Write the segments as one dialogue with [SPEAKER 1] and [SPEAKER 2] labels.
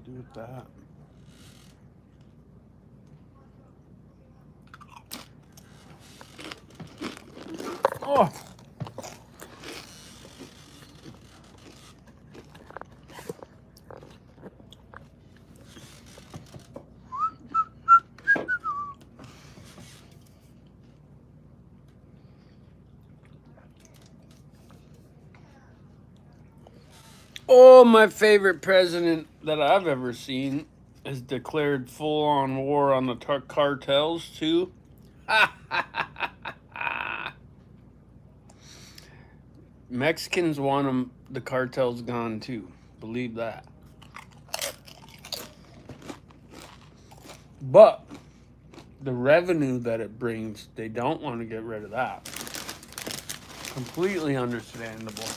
[SPEAKER 1] do with that? Oh! Oh, my favorite president that I've ever seen has declared full-on war on the cartels too. Mexicans want the cartels gone too. Believe that. But the revenue that it brings, they don't want to get rid of that. Completely understandable.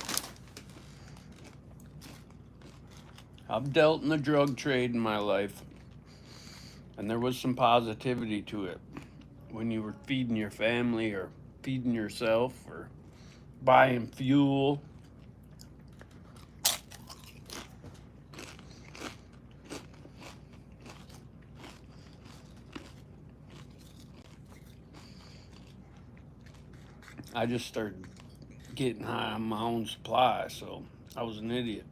[SPEAKER 1] I've dealt in the drug trade in my life, and there was some positivity to it when you were feeding your family or feeding yourself or buying fuel. I just started getting high on my own supply, so I was an idiot.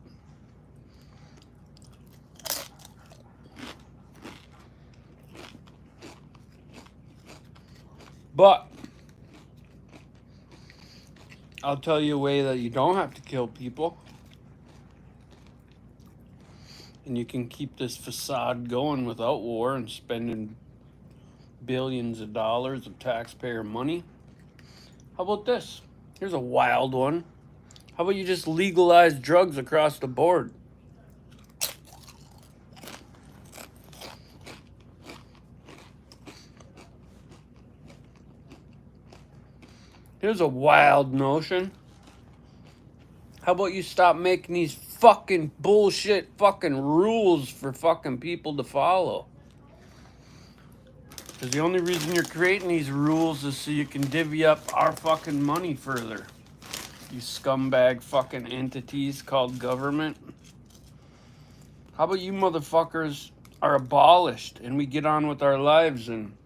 [SPEAKER 1] But I'll tell you a way that you don't have to kill people, and you can keep this facade going without war and spending billions of dollars of taxpayer money. How about this? Here's a wild one. How about you just legalize drugs across the board? Here's a wild notion. How about you stop making these fucking bullshit fucking rules for fucking people to follow? Because the only reason you're creating these rules is so you can divvy up our fucking money further. You scumbag fucking entities called government. How about you motherfuckers are abolished and we get on with our lives, and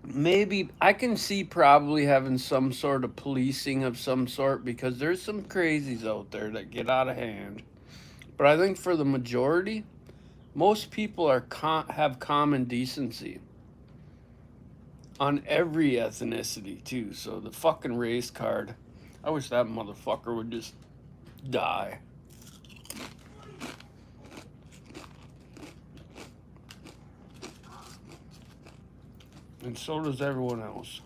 [SPEAKER 1] maybe I can see probably having some sort of policing of some sort, because there's some crazies out there that get out of hand. But I think for the majority, most people are have common decency on every ethnicity too. So the fucking race card, I wish that motherfucker would just die. And so does everyone else.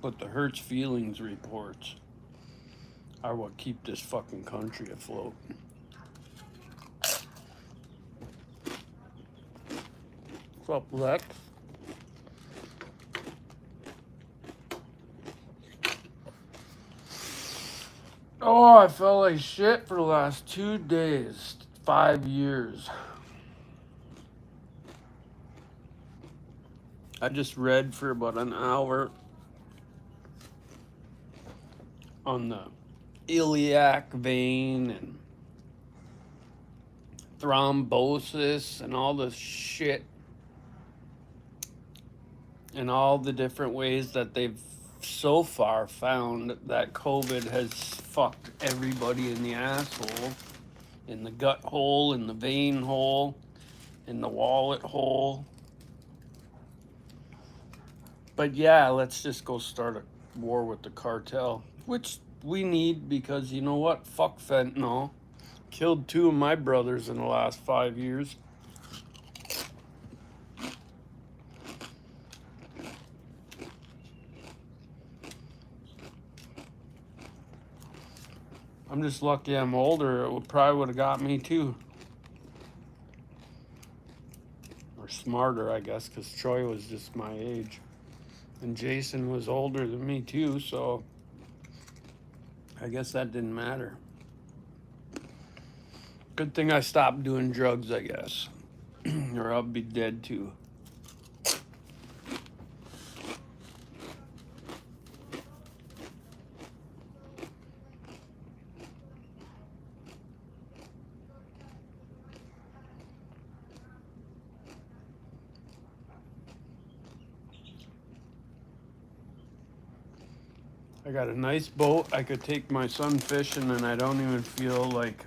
[SPEAKER 1] But the hurts feelings reports are what keep this fucking country afloat. What's up, Lex? Oh, I felt like shit for the last 2 days, 5 years. I just read for about an hour on the iliac vein and thrombosis and all this shit, and all the different ways that they've so far found that COVID has fucked everybody in the asshole, in the gut hole, in the vein hole, in the wallet hole. But yeah, let's just go start a war with the cartel, which we need, because you know what? Fuck fentanyl. Killed 2 of my brothers in the last 5 years. I'm just lucky I'm older. It probably would have got me too. Or smarter, I guess, because Troy was just my age. And Jason was older than me too, so I guess that didn't matter. Good thing I stopped doing drugs, I guess. Or I'll be dead too. I got a nice boat. I could take my son fishing, and I don't even feel like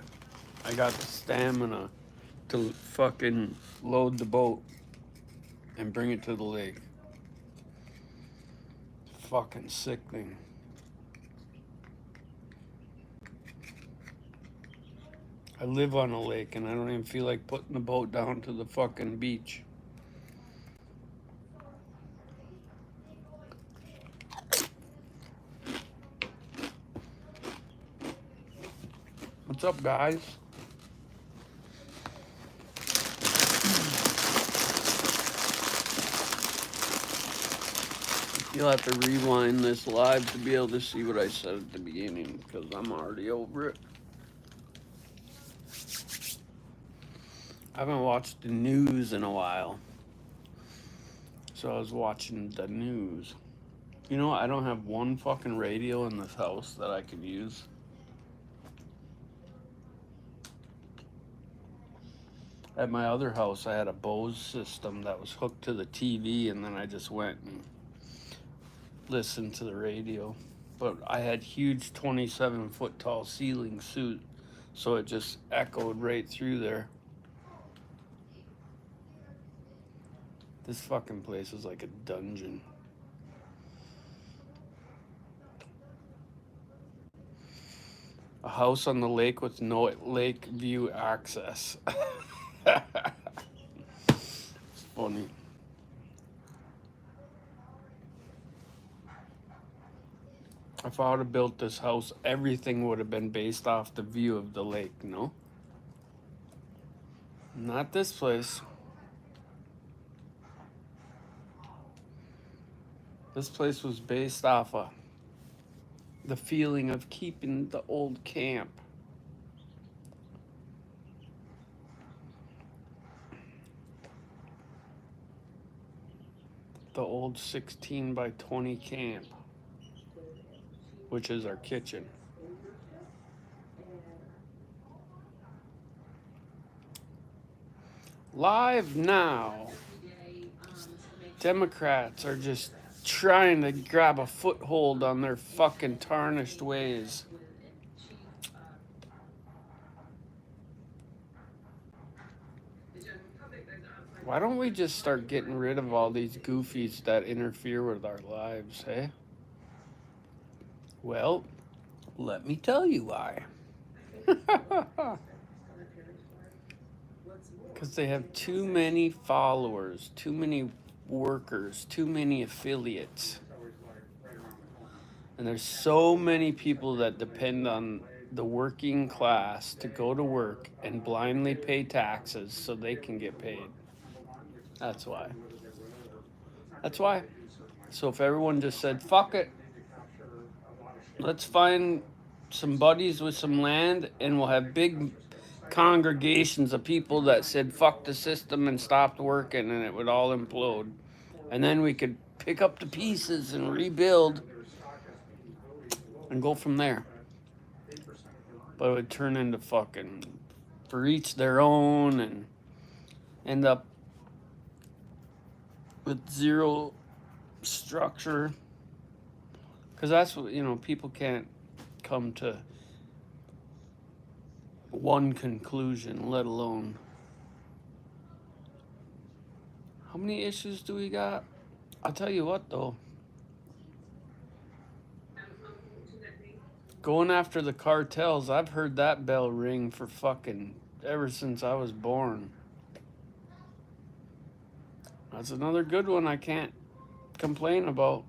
[SPEAKER 1] I got the stamina to fucking load the boat and bring it to the lake. Fucking sickening. I live on a lake, and I don't even feel like putting the boat down to the fucking beach. What's up, guys? You'll have to rewind this live to be able to see what I said at the beginning, because I'm already over it. I haven't watched the news in a while, so I was watching the news. You know, I don't have one fucking radio in this house that I could use. At my other house, I had a Bose system that was hooked to the TV, and then I just went and listened to the radio. But I had huge 27-foot tall ceiling suit, so it just echoed right through there. This fucking place is like a dungeon. A house on the lake with no lake view access. It's funny. If I would have built this house, everything would have been based off the view of the lake, no? Not this place. This place was based off of the feeling of keeping the old camp. The old 16 by 20 camp, which is our kitchen. Live now. Democrats are just trying to grab a foothold on their fucking tarnished ways. Why don't we just start getting rid of all these goofies that interfere with our lives, hey? Well, let me tell you why. Because they have too many followers, too many workers, too many affiliates. And there's so many people that depend on the working class to go to work and blindly pay taxes so they can get paid. That's why. That's why. So if everyone just said, fuck it, let's find some buddies with some land and we'll have big congregations of people that said fuck the system and stopped working, and it would all implode. And then we could pick up the pieces and rebuild and go from there. But it would turn into fucking for each their own and end up with zero structure. Because that's what, you know, people can't come to one conclusion, let alone. How many issues do we got? I'll tell you what, though. Going after the cartels, I've heard that bell ring for fucking ever since I was born. That's another good one I can't complain about.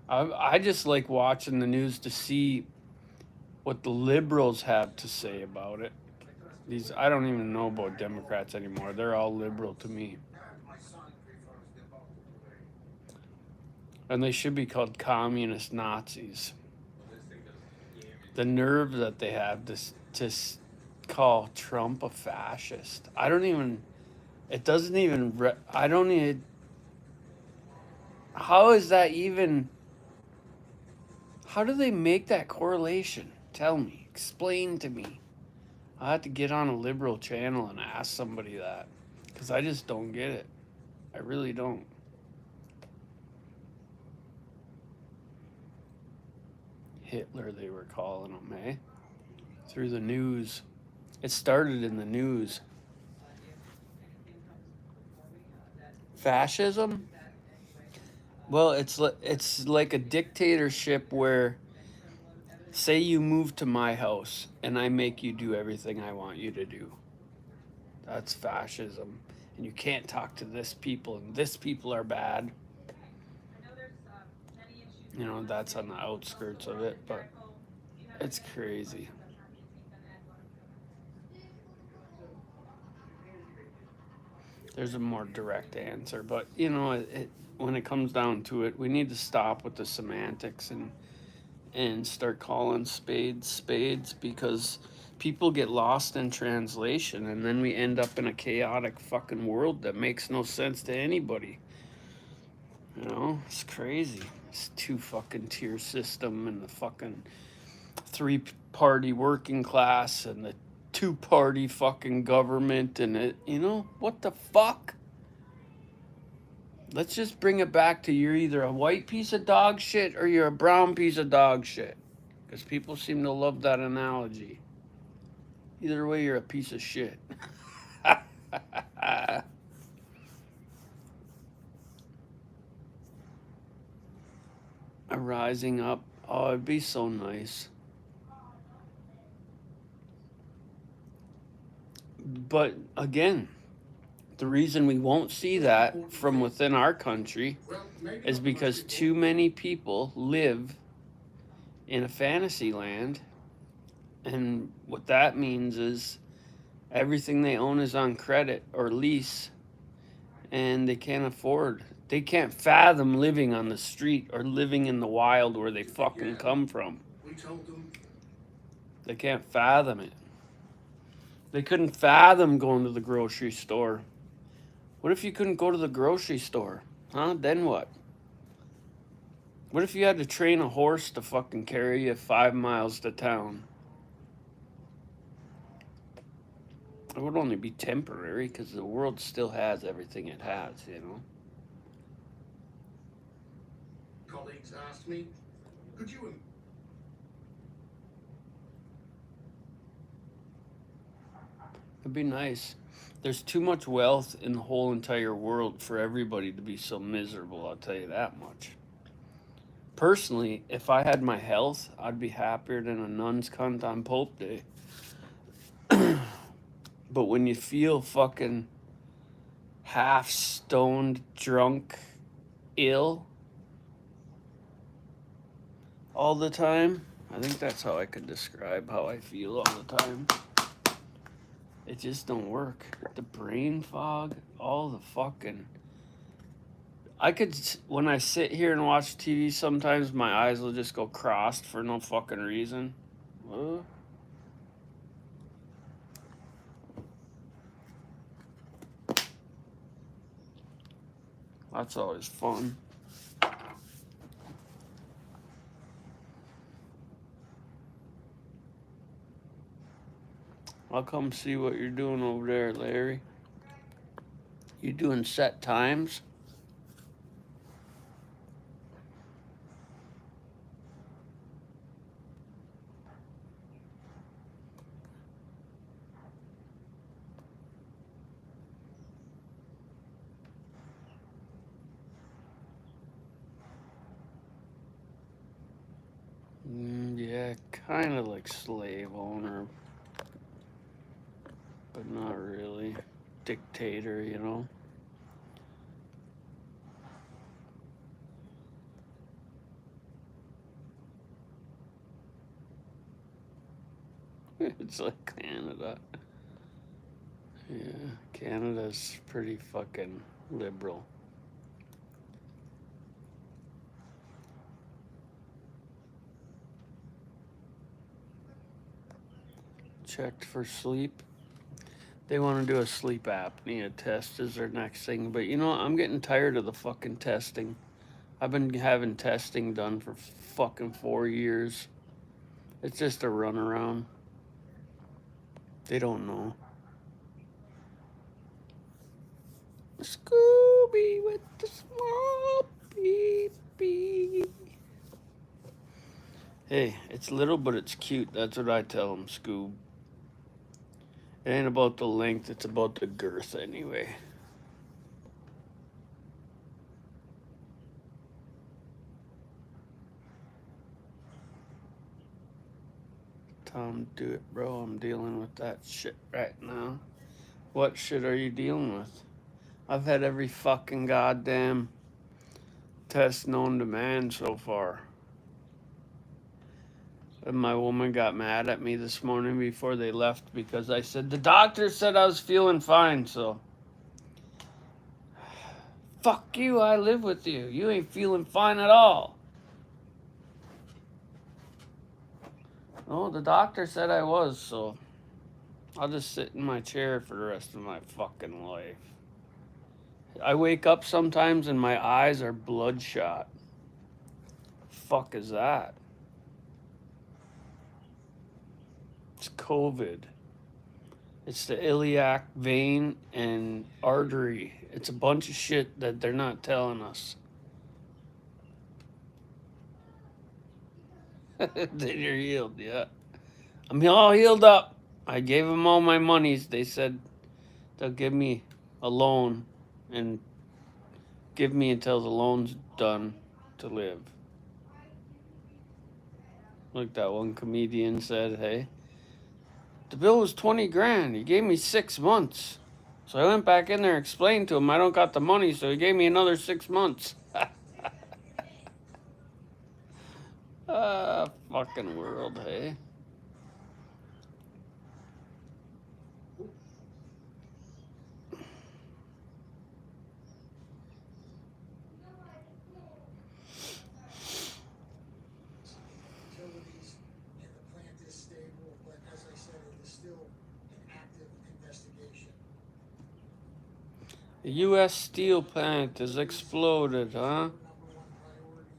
[SPEAKER 1] I just like watching the news to see what the liberals have to say about it. I don't even know about Democrats anymore. They're all liberal to me. And they should be called communist Nazis. The nerve that they have to call Trump a fascist. I don't even how is that even, how do they make that correlation? Tell me, explain to me. I have to get on a liberal channel and ask somebody that, because I just don't get it. I really don't. Hitler, they were calling him, eh? Through the news. It started in the news. Fascism? Well, it's like a dictatorship where, say you move to my house and I make you do everything I want you to do. That's fascism. And you can't talk to this people, and this people are bad. You know, that's on the outskirts of it, but it's crazy. There's a more direct answer, but you know, when it comes down to it, we need to stop with the semantics and start calling spades spades, because people get lost in translation, and then we end up in a chaotic fucking world that makes no sense to anybody. You know, it's crazy. It's two fucking tier system, and the fucking three-party working class, and the two-party fucking government, and it, you know, what the fuck? Let's just bring it back to, you're either a white piece of dog shit or you're a brown piece of dog shit. Because people seem to love that analogy. Either way, you're a piece of shit. A rising up. Oh, it'd be so nice. But again, the reason we won't see that from within our country is because too many people live in a fantasy land. And what that means is everything they own is on credit or lease, and they can't fathom living on the street or living in the wild where they fucking come from. They can't fathom it. They couldn't fathom going to the grocery store. What if you couldn't go to the grocery store? Huh? Then what? What if you had to train a horse to fucking carry you 5 miles to town? It would only be temporary, because the world still has everything it has, you know?
[SPEAKER 2] Colleagues asked me, could you...
[SPEAKER 1] It'd be nice. There's too much wealth in the whole entire world for everybody to be so miserable, I'll tell you that much. Personally, if I had my health, I'd be happier than a nun's cunt on Pope Day. But when you feel fucking half stoned, drunk, ill all the time, I think that's how I could describe how I feel all the time. It just don't work. The brain fog, all the fucking... when I sit here and watch TV, sometimes my eyes will just go crossed for no fucking reason. What? That's always fun. I'll come see what you're doing over there, Larry. You doing set times? Yeah, kind of like slave owner, but not really. Dictator, you know? It's like Canada. Yeah, Canada's pretty fucking liberal. Checked for sleep. They want to do a sleep apnea test as their next thing. But you know, I'm getting tired of the fucking testing. I've been having testing done for fucking 4 years. It's just a runaround. They don't know. Scooby with the small pee. Hey, it's little, but it's cute. That's what I tell them, Scoob. It ain't about the length, it's about the girth anyway. Tom, do it, bro. I'm dealing with that shit right now. What shit are you dealing with? I've had every fucking goddamn test known to man so far. And my woman got mad at me this morning before they left because I said, the doctor said I was feeling fine, so. Fuck you, I live with you. You ain't feeling fine at all. Oh, the doctor said I was, so. I'll just sit in my chair for the rest of my fucking life. I wake up sometimes and my eyes are bloodshot. Fuck is that? It's COVID. It's the iliac vein and artery. It's a bunch of shit that they're not telling us. Then you're healed, yeah. I'm all healed up. I gave them all my monies. They said they'll give me a loan and give me until the loan's done to live. Like that one comedian said, hey, the bill was 20 grand. He gave me 6 months. So I went back in there and explained to him I don't got the money, so he gave me another 6 months. Fucking world, hey?
[SPEAKER 2] Utilities and the plant is stable, but as I said, it is still an active investigation.
[SPEAKER 1] The U.S. steel plant has exploded, huh?
[SPEAKER 2] Number one priority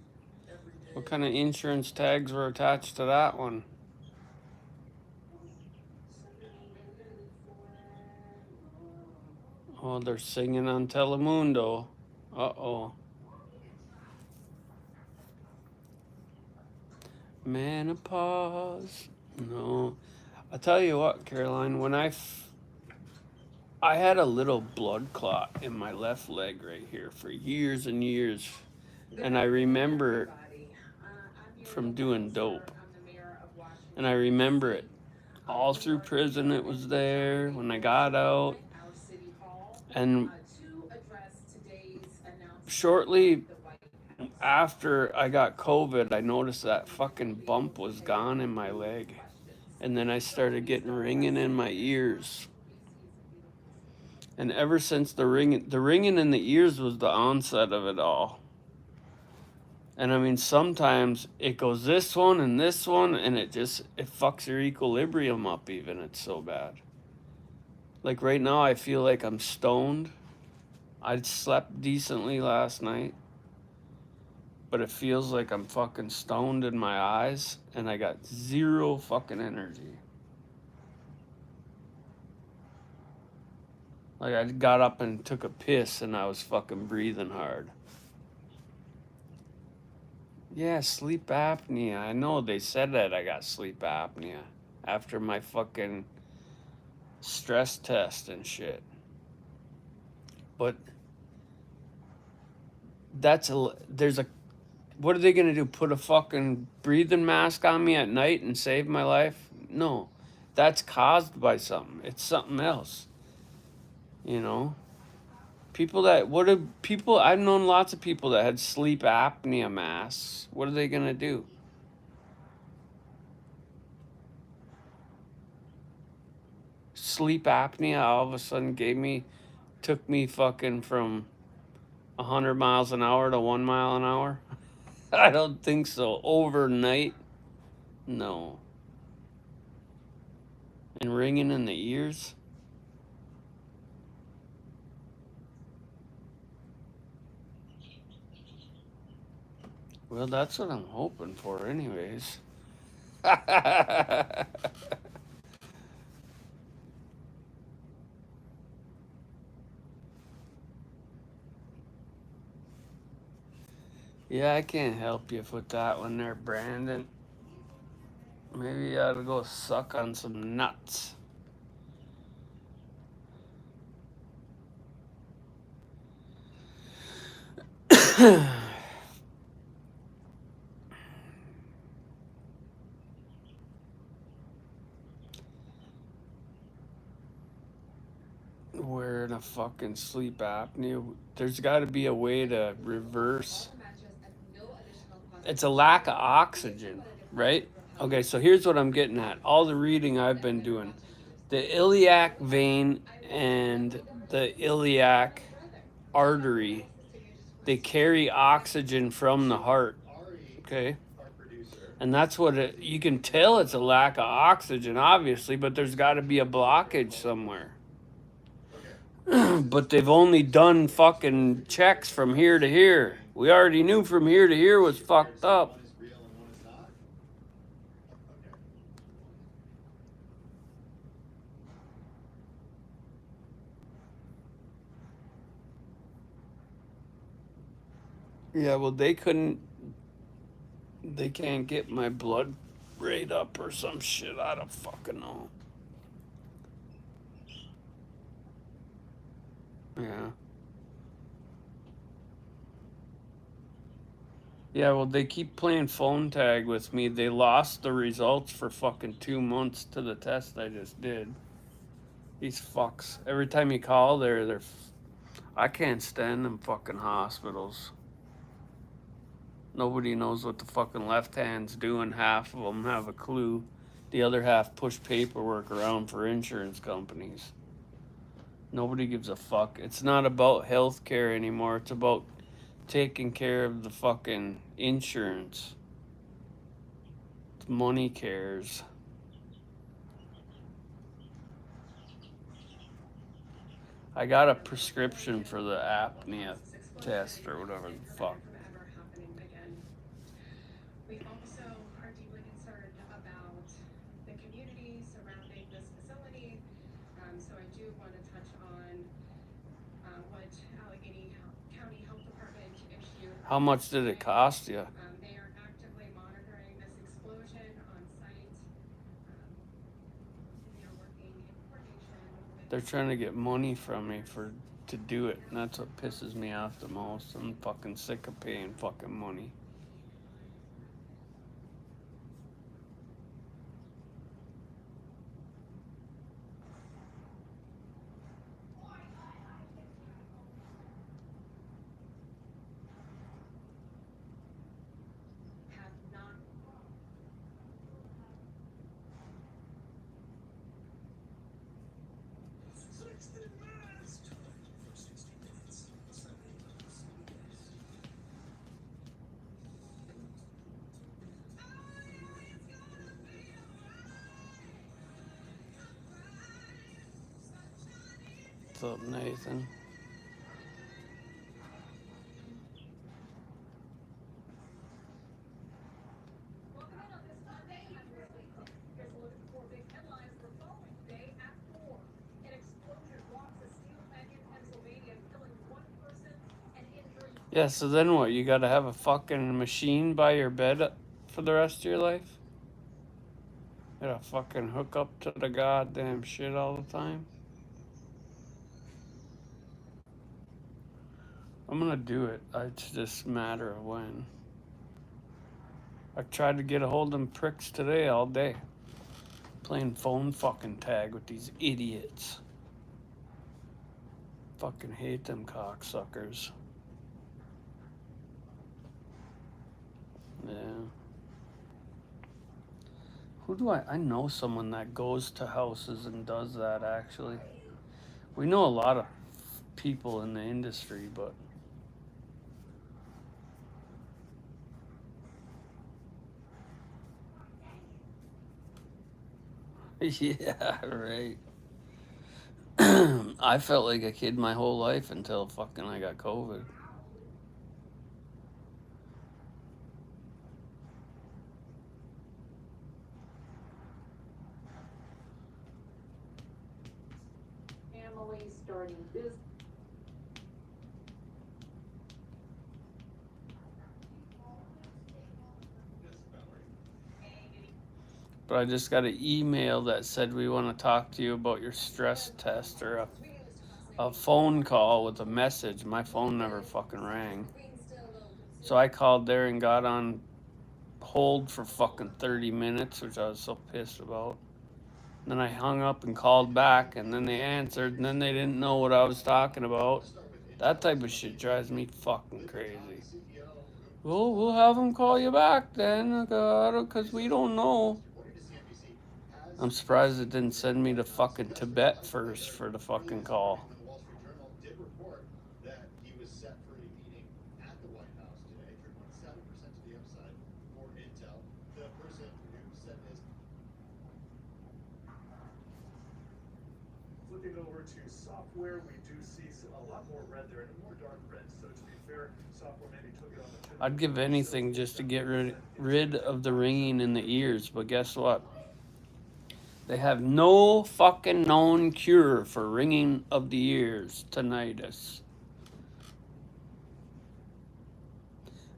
[SPEAKER 2] every day.
[SPEAKER 1] What kind of insurance tags were attached to that one? Oh, they're singing on Telemundo. Uh-oh. Menopause. No. I'll tell you what, Caroline, when I had a little blood clot in my left leg right here for years and years. And I remember from doing dope. And I remember it all through prison. It was there when I got out. And shortly after I got COVID, I noticed that fucking bump was gone in my leg. And then I started getting ringing in my ears. And ever since the ringing in the ears was the onset of it all. And I mean, sometimes it goes this one, and it fucks your equilibrium up even. It's so bad. Like right now, I feel like I'm stoned. I slept decently last night. But it feels like I'm fucking stoned in my eyes, and I got zero fucking energy. Like I got up and took a piss, and I was fucking breathing hard. Yeah, sleep apnea. I know they said that I got sleep apnea after my fucking stress test and shit. But what are they gonna do? Put a fucking breathing mask on me at night and save my life? No, that's caused by something. It's something else. You know? I've known lots of people that had sleep apnea masks. What are they gonna do? Sleep apnea all of a sudden took me fucking from 100 miles an hour to 1 mile an hour? I don't think so. Overnight? No. And ringing in the ears? Well, that's what I'm hoping for, anyways. Yeah, I can't help you with that one there, Brandon. Maybe you ought to go suck on some nuts. We're in a fucking sleep apnea. There's got to be a way to reverse. It's a lack of oxygen, right? Okay, so here's what I'm getting at. All the reading I've been doing, the iliac vein and the iliac artery, they carry oxygen from the heart. Okay. And that's what you can tell it's a lack of oxygen, obviously, but there's got to be a blockage somewhere. But they've only done fucking checks from here to here. We already knew from here to here was fucked up. Yeah, well, they can't get my blood rate up or some shit. I don't fucking know. Yeah. Yeah, well, they keep playing phone tag with me. They lost the results for fucking 2 months to the test I just did. These fucks. Every time you call, I can't stand them fucking hospitals. Nobody knows what the fucking left hand's doing. Half of them have a clue. The other half push paperwork around for insurance companies. Nobody gives a fuck. It's not about healthcare anymore. It's about taking care of the fucking insurance. Money cares. I got a prescription for the apnea test or whatever the fuck.
[SPEAKER 3] We also are deeply concerned about the community surrounding this facility. So I do want to touch on what Allegheny County Health Department issued.
[SPEAKER 1] How much did it cost you?
[SPEAKER 3] They are actively monitoring this explosion on site. They are working in coordination with.
[SPEAKER 1] They're trying to get money from me to do it, and that's what pisses me off the most. I'm fucking sick of paying fucking money. What's up, Nathan? Yeah, so then what? You gotta have a fucking machine by your bed for the rest of your life? You gotta fucking hook up to the goddamn shit all the time? I'm gonna do it. It's just a matter of when. I tried to get a hold of them pricks today all day. Playing phone fucking tag with these idiots. Fucking hate them cocksuckers. Yeah. Who do I know someone that goes to houses and does that actually. We know a lot of people in the industry, but yeah, right. I felt like a kid my whole life until fucking I got COVID.
[SPEAKER 3] Families starting business.
[SPEAKER 1] But I just got an email that said we want to talk to you about your stress test, or a phone call with a message. My phone never fucking rang. So I called there and got on hold for fucking 30 minutes, which I was so pissed about. Then I hung up and called back, and then they answered, and then they didn't know what I was talking about. That type of shit drives me fucking crazy. Well, we'll have them call you back then, because we don't know. I'm surprised it didn't send me to fucking Tibet first for the fucking call.
[SPEAKER 4] Flipping over to software, we do see a lot more red there, and more dark red. So to be fair, software maybe took it on the chin.
[SPEAKER 1] I'd give anything just to get rid of the ringing in the ears, but guess what? They have no fucking known cure for ringing of the ears, tinnitus.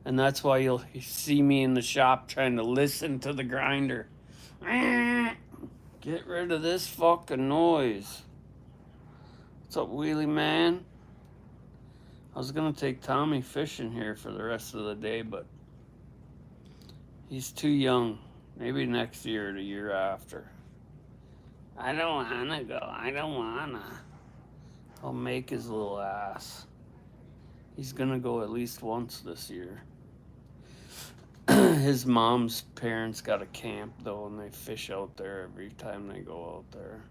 [SPEAKER 1] And that's why you'll see me in the shop trying to listen to the grinder. Get rid of this fucking noise. What's up, Wheelie Man? I was gonna take Tommy fishing here for the rest of the day, but he's too young. Maybe next year or the year after. I don't wanna go. I don't wanna. I'll make his little ass. He's gonna go at least once this year. His mom's parents got a camp though, and they fish out there every time they go out there.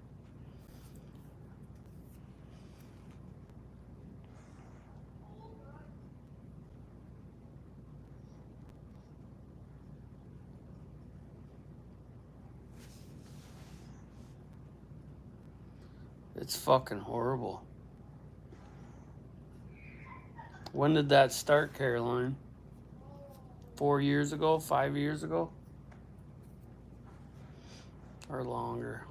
[SPEAKER 1] It's fucking horrible. When did that start, Caroline? 4 years ago? 5 years ago? Or longer?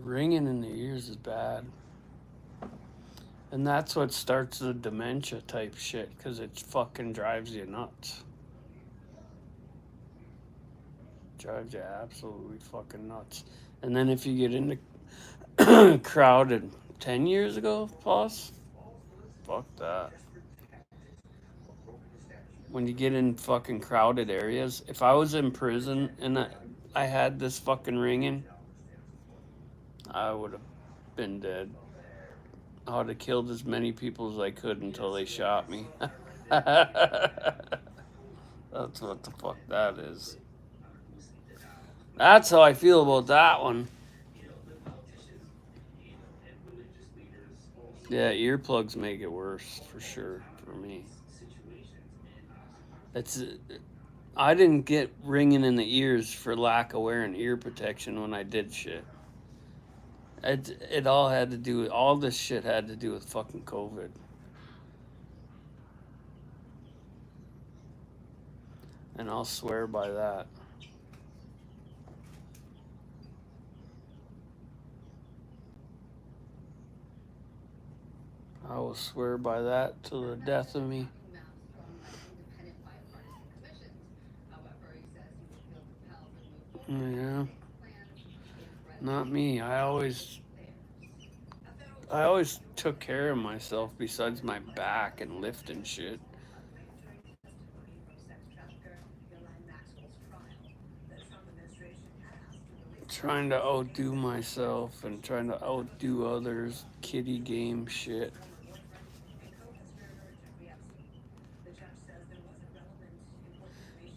[SPEAKER 1] Ringing in the ears is bad. And that's what starts the dementia type shit, because it fucking drives you nuts. Drives you absolutely fucking nuts. And then if you get into crowded 10 years ago plus, fuck that. When you get in fucking crowded areas, if I was in prison and I had this fucking ringing, I would have been dead. I would have killed as many people as I could until they shot me. That's what the fuck that is. That's how I feel about that one. Yeah, earplugs make it worse for sure for me. I didn't get ringing in the ears for lack of wearing ear protection when I did shit. It all had to do with, all this shit had to do with fucking COVID. And I'll swear by that. I will swear by that till the death of me. Yeah. Not me. I always took care of myself besides my back and lifting shit. Trying to outdo myself and trying to outdo others. Kiddie game shit.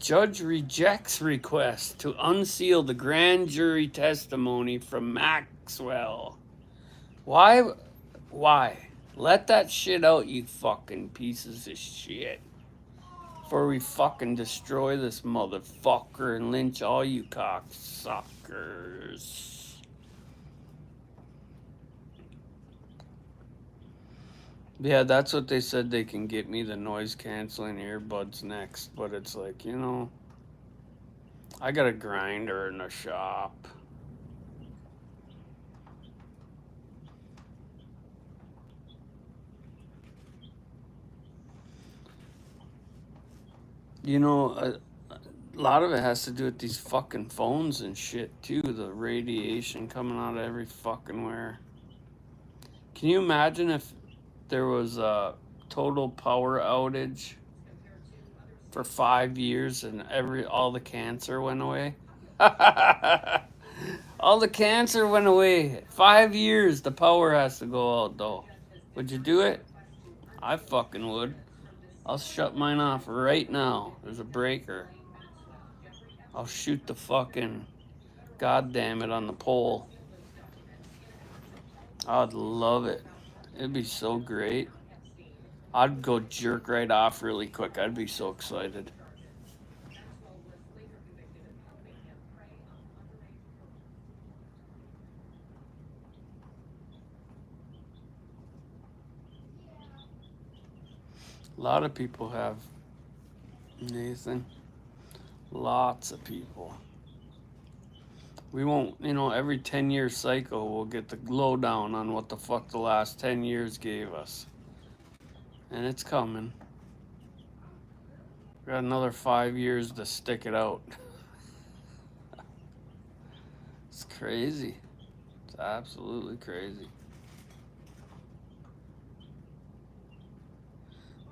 [SPEAKER 1] Judge rejects request to unseal the grand jury testimony from Maxwell. Why? Let that shit out, you fucking pieces of shit. Before we fucking destroy this motherfucker and lynch all you cocksuckers. Yeah, that's what they said. They can get me the noise canceling earbuds next, but it's like, I got a grinder in the shop. A lot of it has to do with these fucking phones and shit too. The radiation coming out of every fucking where. Can you imagine if there was a total power outage for 5 years and all the cancer went away? All the cancer went away. 5 years, the power has to go out though. Would you do it? I fucking would. I'll shut mine off right now. There's a breaker. I'll shoot the fucking goddamn it on the pole. I'd love it. It'd be so great. I'd go jerk right off really quick. I'd be so excited. A lot of people have, Nathan. Lots of people. We won't, every 10-year cycle, we'll get the lowdown on what the fuck the last 10 years gave us. And it's coming. We got another 5 years to stick it out. It's crazy. It's absolutely crazy.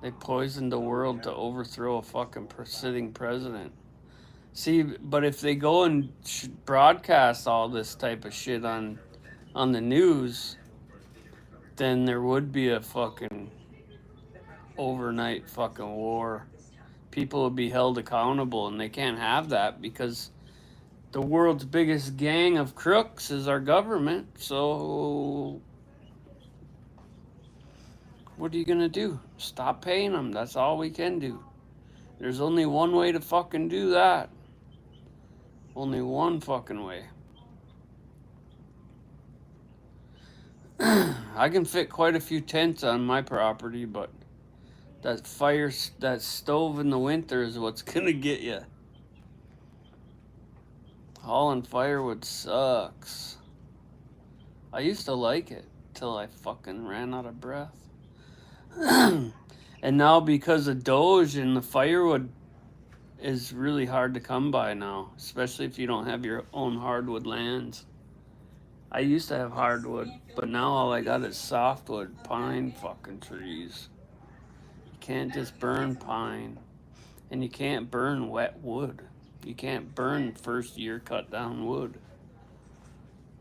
[SPEAKER 1] They poisoned the world to overthrow a fucking sitting president. See, but if they go and broadcast all this type of shit on the news, then there would be a fucking overnight fucking war. People would be held accountable, and they can't have that because the world's biggest gang of crooks is our government. So what are you gonna do? Stop paying them. That's all we can do. There's only one way to fucking do that. Only one fucking way. I can fit quite a few tents on my property, but that stove in the winter is what's gonna get you. Hauling firewood sucks. I used to like it till I fucking ran out of breath. And now because of Doge and the firewood is really hard to come by now, especially if you don't have your own hardwood lands. I used to have hardwood, but now all I got is softwood, pine fucking trees. You can't just burn pine. And you can't burn wet wood. You can't burn first year cut down wood.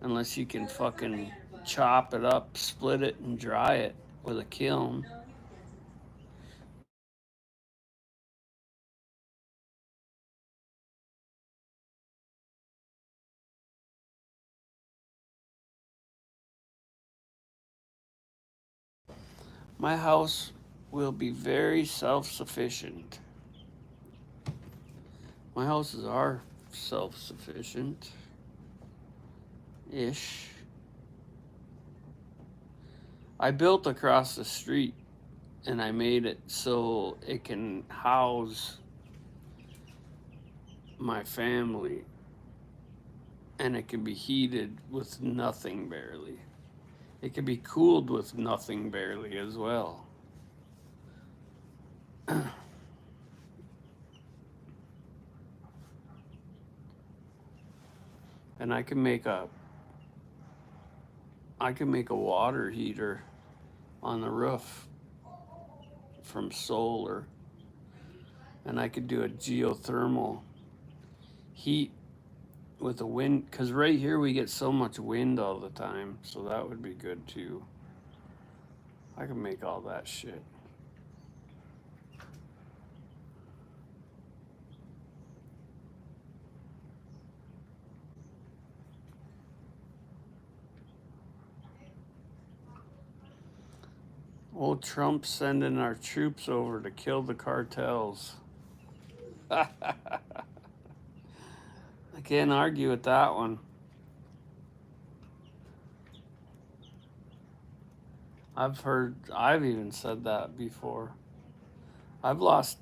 [SPEAKER 1] Unless you can fucking chop it up, split it, and dry it with a kiln. My house will be very self-sufficient. My houses are self-sufficient. Ish. I built across the street and I made it so it can house my family, and it can be heated with nothing barely. It can be cooled with nothing barely as well. And I can make a water heater on the roof from solar, and I could do a geothermal heat with the wind, because right here we get so much wind all the time, so that would be good too. I can make all that shit. Old Trump sending our troops over to kill the cartels. I can't argue with that one. I've even said that before. I've lost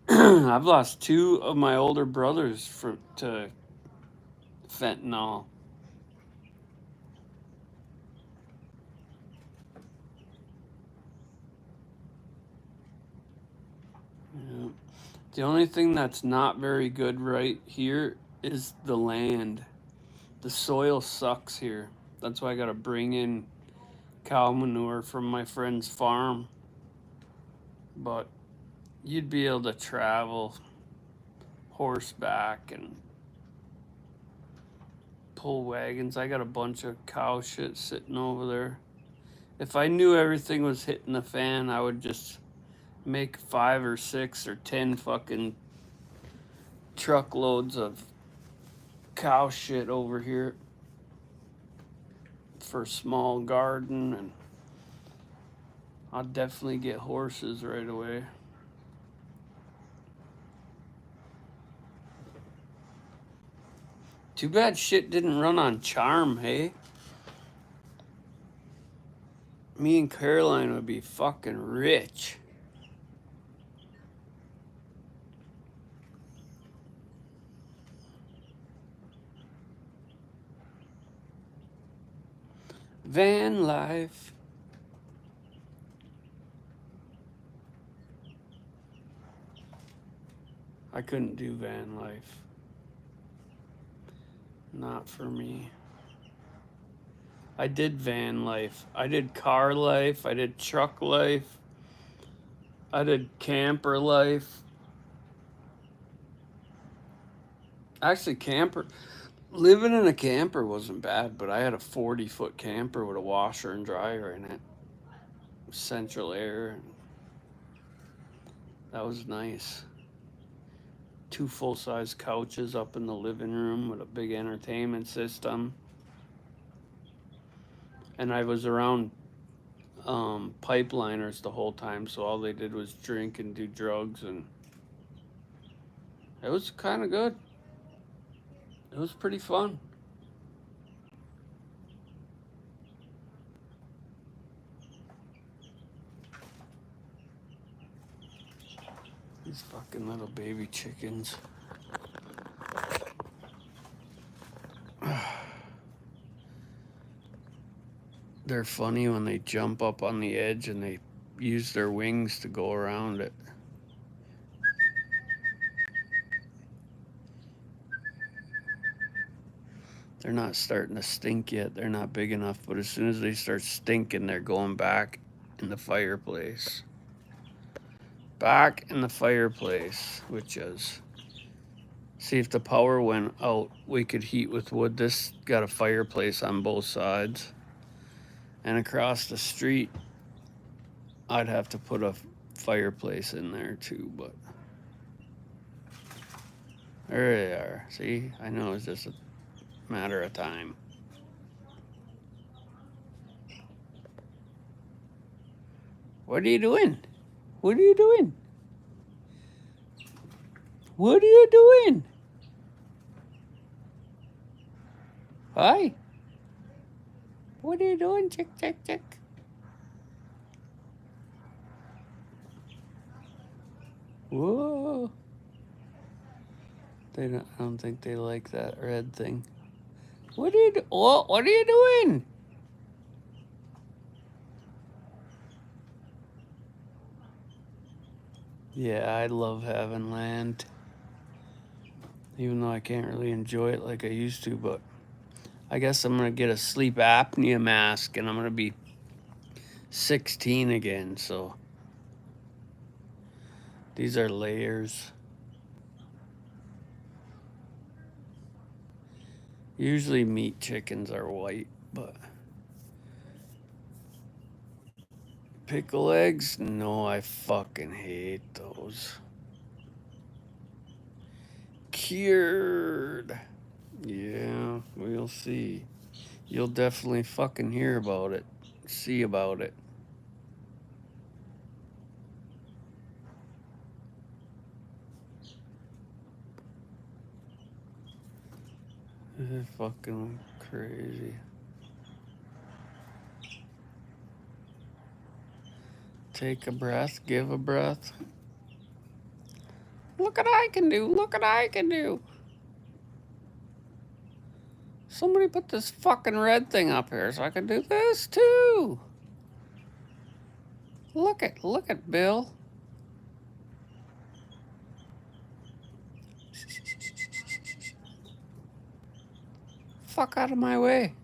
[SPEAKER 1] I've lost two of my older brothers to fentanyl. Yeah. The only thing that's not very good right here is the land. The soil sucks here. That's why I gotta bring in cow manure from my friend's farm. But you'd be able to travel horseback and pull wagons. I got a bunch of cow shit sitting over there. If I knew everything was hitting the fan, I would just make 5 or 6 or 10 fucking truckloads of cow shit over here for a small garden, and I'll definitely get horses right away. Too bad shit didn't run on charm, hey? Me and Caroline would be fucking rich. Van life. I couldn't do van life. Not for me. I did van life. I did car life. I did truck life. I did camper life. Actually, living in a camper wasn't bad, but I had a 40-foot camper with a washer and dryer in it. Central air. That was nice. 2 full-size couches up in the living room with a big entertainment system. And I was around pipeliners the whole time, so all they did was drink and do drugs, and it was kind of good. It was pretty fun. These fucking little baby chickens. They're funny when they jump up on the edge and they use their wings to go around it. They're not starting to stink yet. They're not big enough, but as soon as they start stinking, they're going back in the fireplace. Back in the fireplace, which is, see, if the power went out, we could heat with wood. This got a fireplace on both sides. And across the street, I'd have to put a fireplace in there too, but there they are. See, I know it's just a matter of time. What are you doing? What are you doing? What are you doing? Hi. What are you doing? Chick, chick, chick. Whoa. I don't think they like that red thing. What are you what are you doing? Yeah, I love having land. Even though I can't really enjoy it like I used to, but I guess I'm gonna get a sleep apnea mask and I'm gonna be 16 again, so these are layers. Usually meat chickens are white, but pickle eggs? No, I fucking hate those. Cured. Yeah, we'll see. You'll definitely fucking hear about it. See about it. This is fucking crazy. Take a breath, give a breath. Look what I can do, look what I can do. Somebody put this fucking red thing up here so I can do this too. Look it, Bill. Fuck out of my way.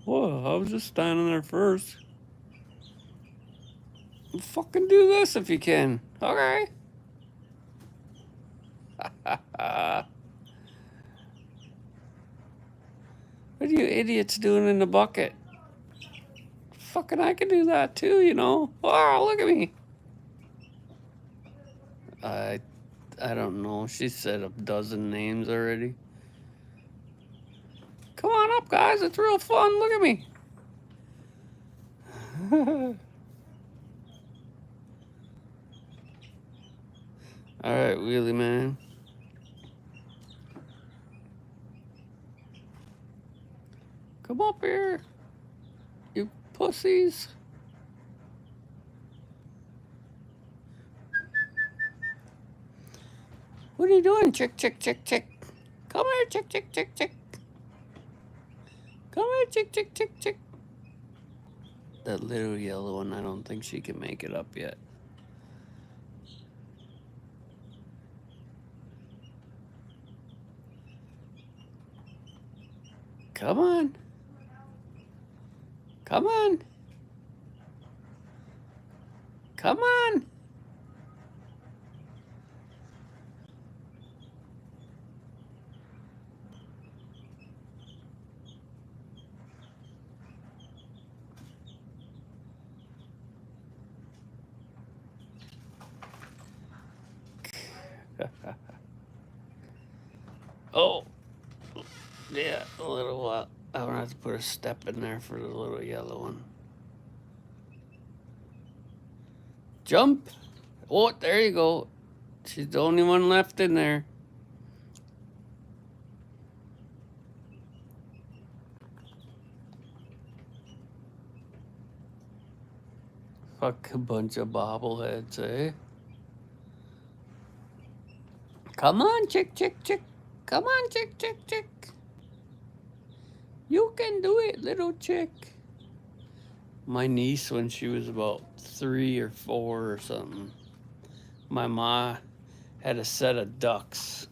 [SPEAKER 1] Whoa, I was just standing there first. Fucking do this if you can. Okay. What are you idiots doing in the bucket? Fucking I can do that too, you know. Oh, look at me. I don't know. She said a dozen names already. Come on up, guys. It's real fun. Look at me. All right, wheelie man. Come up here, you pussies. What are you doing, chick, chick, chick, chick? Come here, chick, chick, chick, chick. Come here, chick, chick, chick, chick. That little yellow one, I don't think she can make it up yet. Come on. Come on. Come on. Oh, yeah, a little while. I'm gonna have to put a step in there for the little yellow one. Jump. Oh, there you go. She's the only one left in there. Fuck a bunch of bobbleheads, eh? Come on, chick, chick, chick. Come on, chick, chick, chick. You can do it, little chick. My niece, when she was about 3 or 4 or something, my ma had a set of ducks.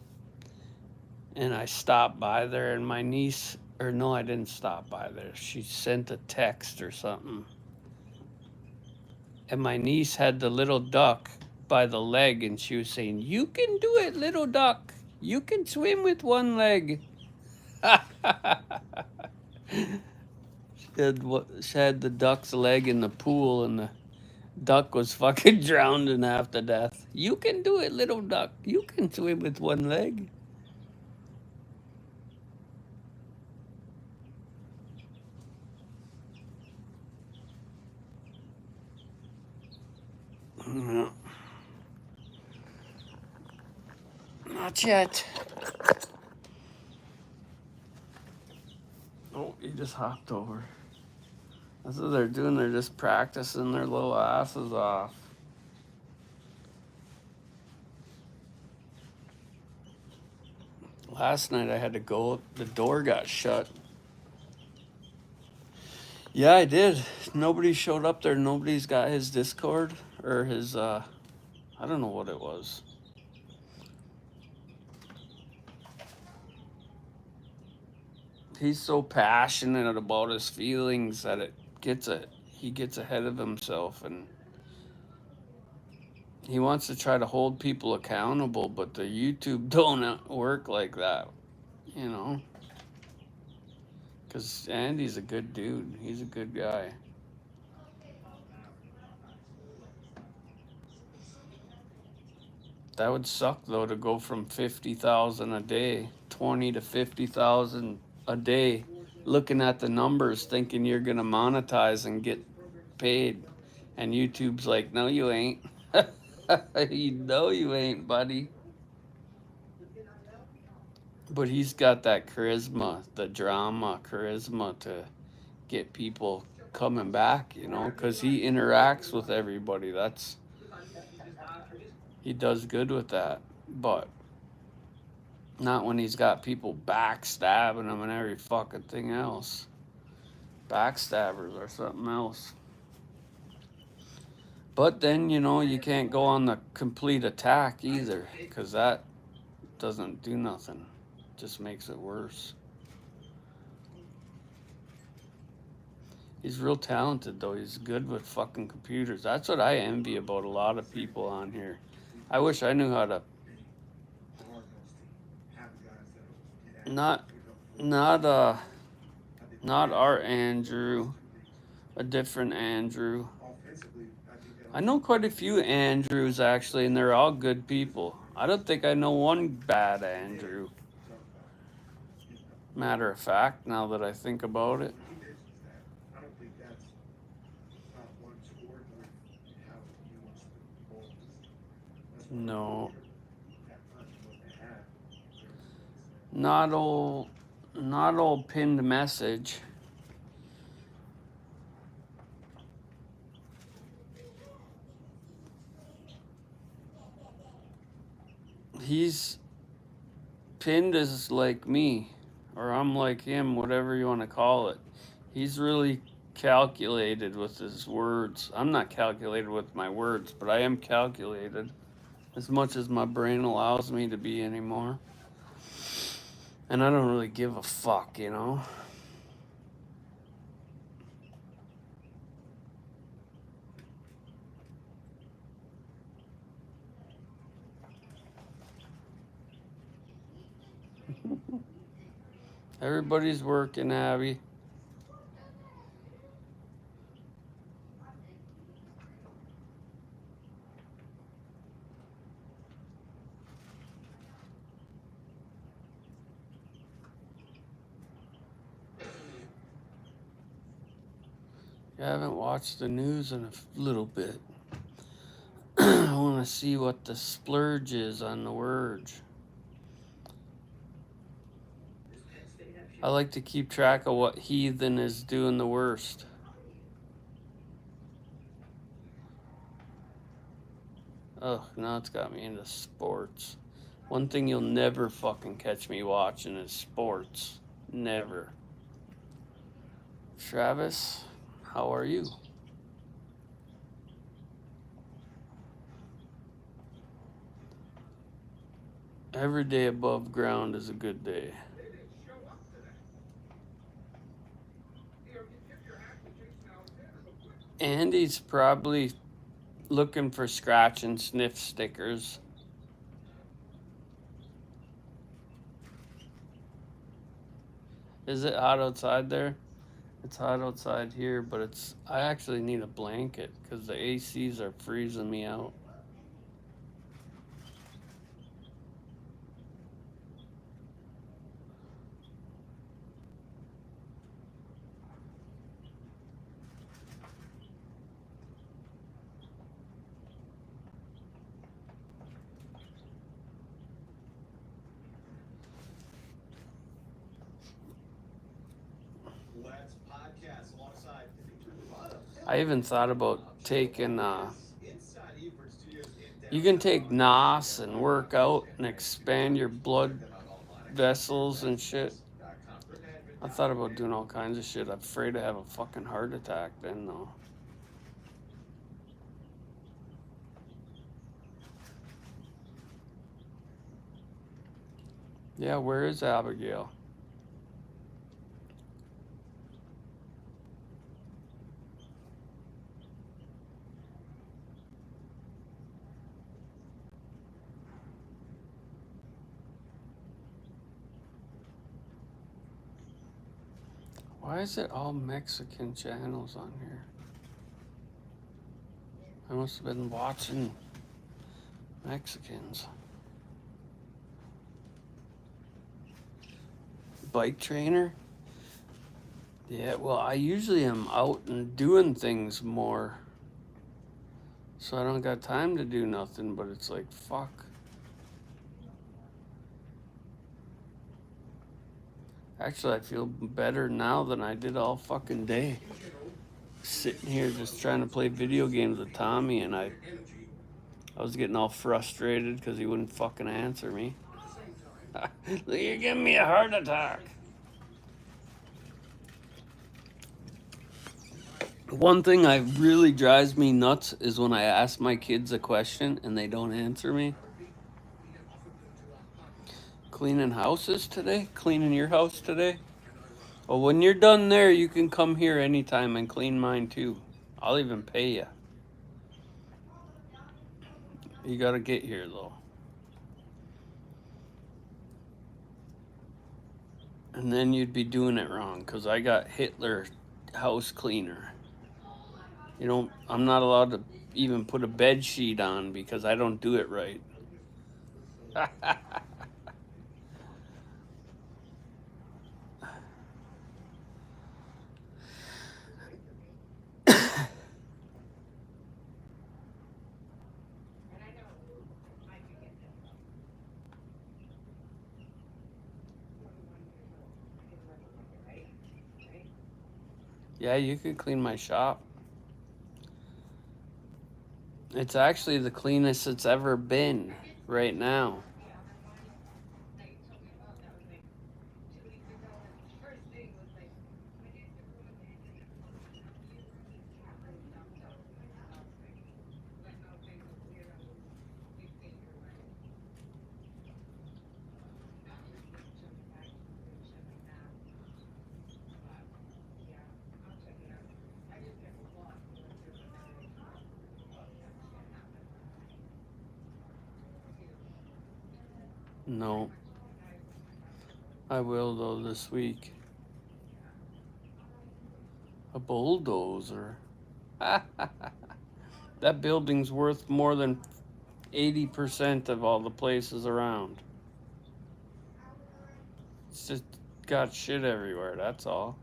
[SPEAKER 1] And I stopped by there, and my niece, or no, I didn't stop by there. She sent a text or something. And my niece had the little duck by the leg, and she was saying, "You can do it, little duck. You can swim with one leg." She had the duck's leg in the pool, and the duck was fucking drowned half to death. "You can do it, little duck. You can swim with one leg." No. Not yet. Oh, he just hopped over. That's what they're doing. They're just practicing their little asses off. Last night I had to go. The door got shut. Yeah, I did. Nobody showed up there. Nobody's got his Discord or his, I don't know what it was. He's so passionate about his feelings that he gets ahead of himself, and he wants to try to hold people accountable, but the YouTube don't work like that, you know? Because Andy's a good dude. He's a good guy. That would suck, though, to go from 50,000 a day, 20 to 50,000 a day, looking at the numbers, thinking you're going to monetize and get paid. And YouTube's like, "No, you ain't." You know you ain't, buddy. But he's got that charisma, the drama charisma to get people coming back, you know, because he interacts with everybody. He does good with that, but not when he's got people backstabbing him and every fucking thing else. Backstabbers are something else. But then, you know, you can't go on the complete attack either, because that doesn't do nothing. Just makes it worse. He's real talented, though. He's good with fucking computers. That's what I envy about a lot of people on here. I wish I knew how to. Not our Andrew. A different Andrew. I know quite a few Andrews, actually, and they're all good people. I don't think I know one bad Andrew. Matter of fact, now that I think about it. No. Not old pinned message. He's pinned as like me, or I'm like him, whatever you want to call it. He's really calculated with his words. I'm not calculated with my words, but I am calculated as much as my brain allows me to be anymore. And I don't really give a fuck, you know? Everybody's working, Abby. I haven't watched the news in a little bit. I want to see what the splurge is on the Wurge. I like to keep track of what heathen is doing the worst. Oh, now it's got me into sports. One thing you'll never fucking catch me watching is sports. Never. Travis, how are you? Every day above ground is a good day. Andy's probably looking for scratch and sniff stickers. Is it hot outside there? It's hot outside here, but I actually need a blanket because the ACs are freezing me out. I even thought about taking, you can take NOS and work out and expand your blood vessels and shit. I thought about doing all kinds of shit. I'm afraid to have a fucking heart attack then, though. Yeah, where is Abigail? Why is it all Mexican channels on here? I must have been watching Mexicans. Bike trainer? Yeah, well, I usually am out and doing things more. So I don't got time to do nothing, but it's like, fuck. Actually, I feel better now than I did all fucking day. sitting here just trying to play video games with Tommy, and I was getting all frustrated because he wouldn't fucking answer me. You're giving me a heart attack. One thing that really drives me nuts is when I ask my kids a question and they don't answer me. Cleaning houses today? Cleaning your house today? Well, when you're done there, you can come here anytime and clean mine too. I'll even pay you. You gotta get here though. And then you'd be doing it wrong, because I got Hitler house cleaner. I'm not allowed to even put a bed sheet on because I don't do it right. Yeah, you could clean my shop. It's actually the cleanest it's ever been right now. No. I will though this week. A bulldozer. That building's worth more than 80% of all the places around. It's just got shit everywhere, that's all.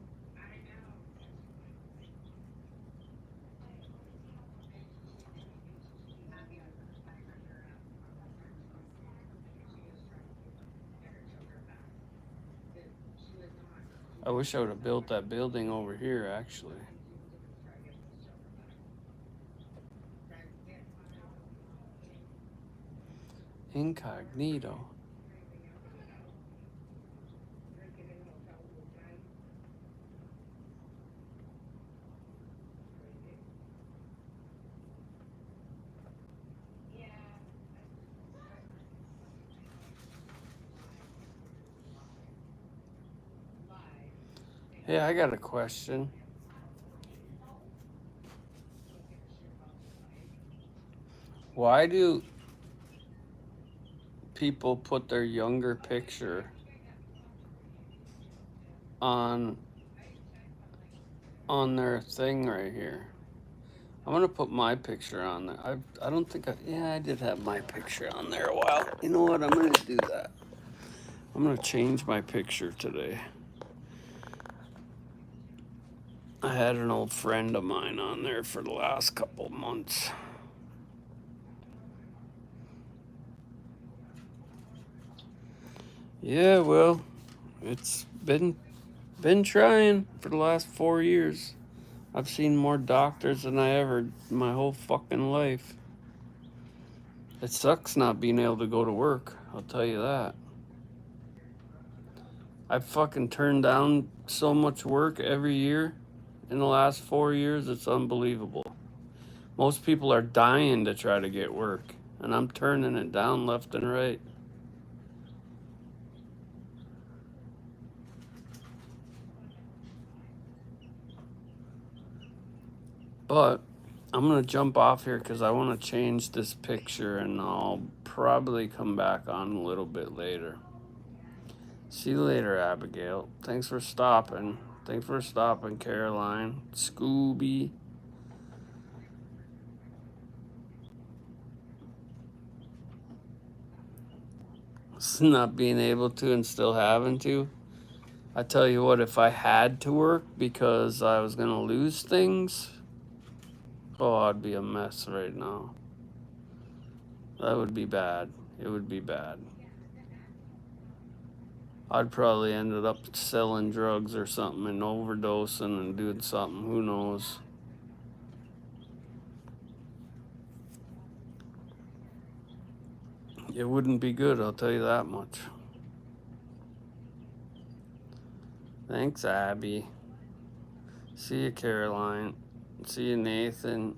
[SPEAKER 1] I wish I would have built that building over here, actually. Incognito. Hey, I got a question. Why do people put their younger picture on their thing right here? I'm gonna put my picture on there. I don't think I did have my picture on there a while. You know what? I'm gonna do that. I'm gonna change my picture today. I had an old friend of mine on there for the last couple months. Yeah, well, it's been trying for the last 4 years. I've seen more doctors than I ever in my whole fucking life. It sucks not being able to go to work, I'll tell you that. I've fucking turned down so much work every year in the last 4 years, it's unbelievable. Most people are dying to try to get work, and I'm turning it down left and right. But I'm gonna jump off here because I want to change this picture, and I'll probably come back on a little bit later. See you later, Abigail. Thanks for stopping. Thanks for stopping, Caroline. Scooby. Not being able to and still having to. I tell you what, if I had to work because I was gonna lose things, oh, I'd be a mess right now. That would be bad. It would be bad. I'd probably ended up selling drugs or something and overdosing and doing something. Who knows? It wouldn't be good, I'll tell you that much. Thanks, Abby. See you, Caroline. See you, Nathan.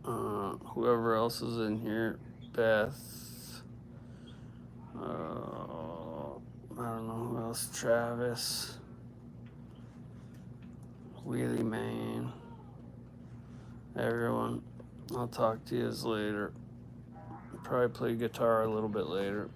[SPEAKER 1] Whoever else is in here. Beth. I don't know who else. Travis. Wheelie Man. Everyone. I'll talk to you later. Probably play guitar a little bit later.